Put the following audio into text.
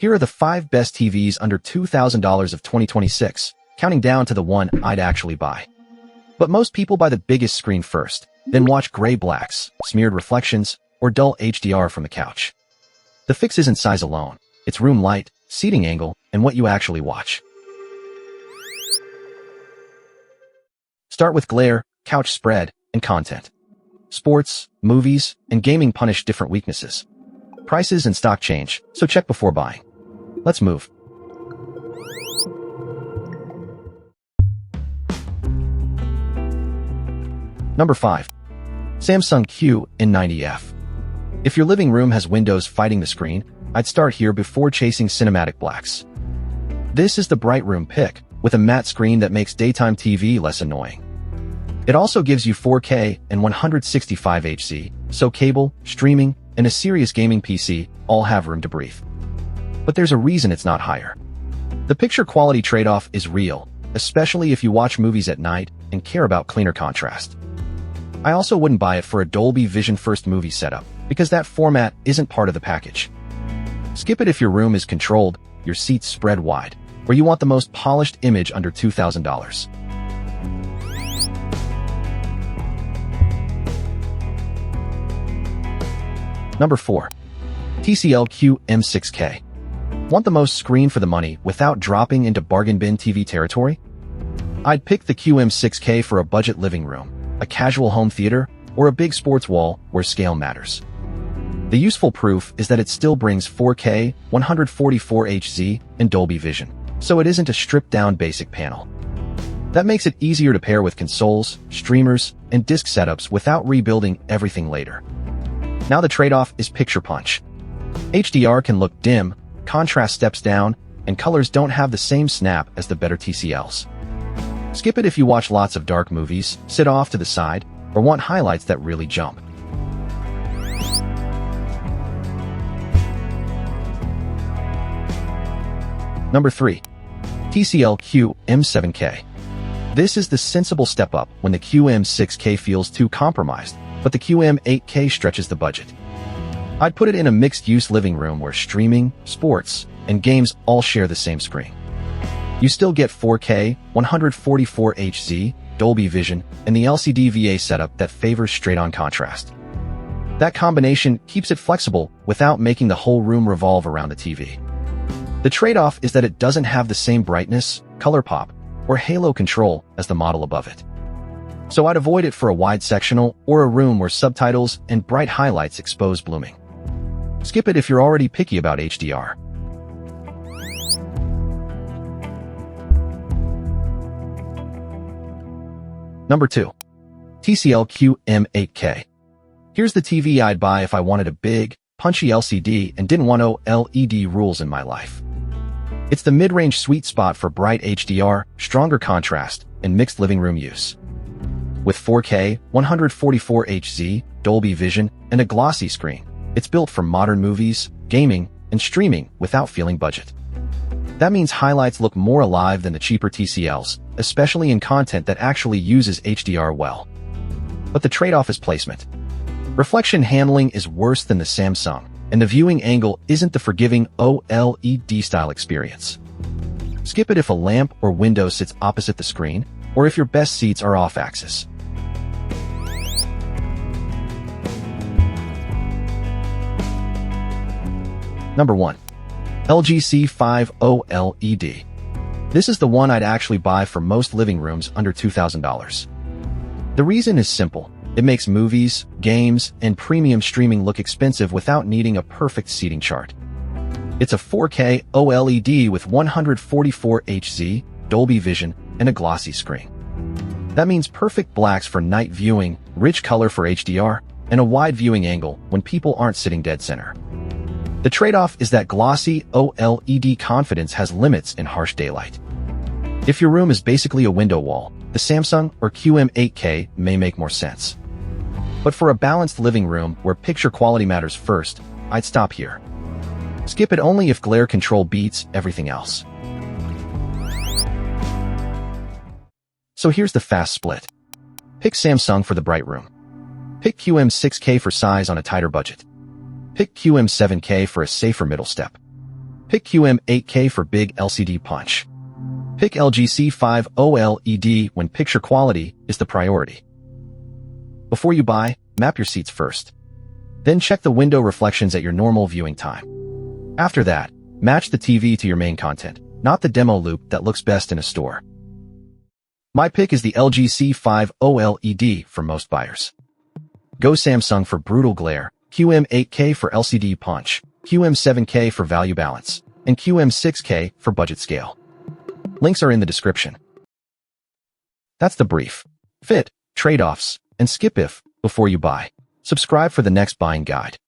Here are the 5 best TVs under $2,000 of 2026, counting down to the one I'd actually buy. But most people buy the biggest screen first, then watch gray blacks, smeared reflections, or dull HDR from the couch. The fix isn't size alone, it's room light, seating angle, and what you actually watch. Start with glare, couch spread, and content. Sports, movies, and gaming punish different weaknesses. Prices and stock change, so check before buying. Let's move. Number 5. Samsung QM9F. If your living room has windows fighting the screen, I'd start here before chasing cinematic blacks. This is the bright room pick, with a matte screen that makes daytime TV less annoying. It also gives you 4K and 165 Hz, so cable, streaming, and a serious gaming PC all have room to breathe. But there's a reason it's not higher. The picture quality trade-off is real, especially if you watch movies at night and care about cleaner contrast. I also wouldn't buy it for a Dolby Vision first movie setup, because that format isn't part of the package. Skip it if your room is controlled, your seats spread wide, or you want the most polished image under $2,000. Number 4. TCL QM6K. Want the most screen for the money without dropping into bargain bin TV territory? I'd pick the QM6K for a budget living room, a casual home theater, or a big sports wall where scale matters. The useful proof is that it still brings 4K, 144 Hz, and Dolby Vision, so it isn't a stripped-down basic panel. That makes it easier to pair with consoles, streamers, and disc setups without rebuilding everything later. Now the trade-off is picture punch. HDR can look dim, contrast steps down, and colors don't have the same snap as the better TCLs. Skip it if you watch lots of dark movies, sit off to the side, or want highlights that really jump. Number 3. TCL QM7K. This is the sensible step up when the QM6K feels too compromised, but the QM8K stretches the budget. I'd put it in a mixed-use living room where streaming, sports, and games all share the same screen. You still get 4K, 144 Hz, Dolby Vision, and the LCD VA setup that favors straight-on contrast. That combination keeps it flexible without making the whole room revolve around the TV. The trade-off is that it doesn't have the same brightness, color pop, or halo control as the model above it. So I'd avoid it for a wide sectional or a room where subtitles and bright highlights expose blooming. Skip it if you're already picky about HDR. Number 2. TCL QM8K. Here's the TV I'd buy if I wanted a big, punchy LCD and didn't want OLED rules in my life. It's the mid-range sweet spot for bright HDR, stronger contrast, and mixed living room use. With 4K, 144 Hz, Dolby Vision, and a glossy screen, it's built for modern movies, gaming, and streaming without feeling budget. That means highlights look more alive than the cheaper TCLs, especially in content that actually uses HDR well. But the trade-off is placement. Reflection handling is worse than the Samsung, and the viewing angle isn't the forgiving OLED-style experience. Skip it if a lamp or window sits opposite the screen, or if your best seats are off-axis. Number 1. LG C5 OLED. This is the one I'd actually buy for most living rooms under $2,000. The reason is simple. It makes movies, games, and premium streaming look expensive without needing a perfect seating chart. It's a 4K OLED with 144 Hz, Dolby Vision, and a glossy screen. That means perfect blacks for night viewing, rich color for HDR, and a wide viewing angle when people aren't sitting dead center. The trade-off is that glossy OLED confidence has limits in harsh daylight. If your room is basically a window wall, the Samsung or QM8K may make more sense. But for a balanced living room where picture quality matters first, I'd stop here. Skip it only if glare control beats everything else. So here's the fast split. Pick Samsung for the bright room. Pick QM6K for size on a tighter budget. Pick QM7K for a safer middle step. Pick QM8K for big LCD punch. Pick LG C5 OLED when picture quality is the priority. Before you buy, map your seats first. Then check the window reflections at your normal viewing time. After that, match the TV to your main content, not the demo loop that looks best in a store. My pick is the LG C5 OLED for most buyers. Go Samsung for brutal glare, QM8K for LCD punch, QM7K for value balance, and QM6K for budget scale. Links are in the description. That's the brief. Fit, trade-offs, and skip if before you buy. Subscribe for the next buying guide.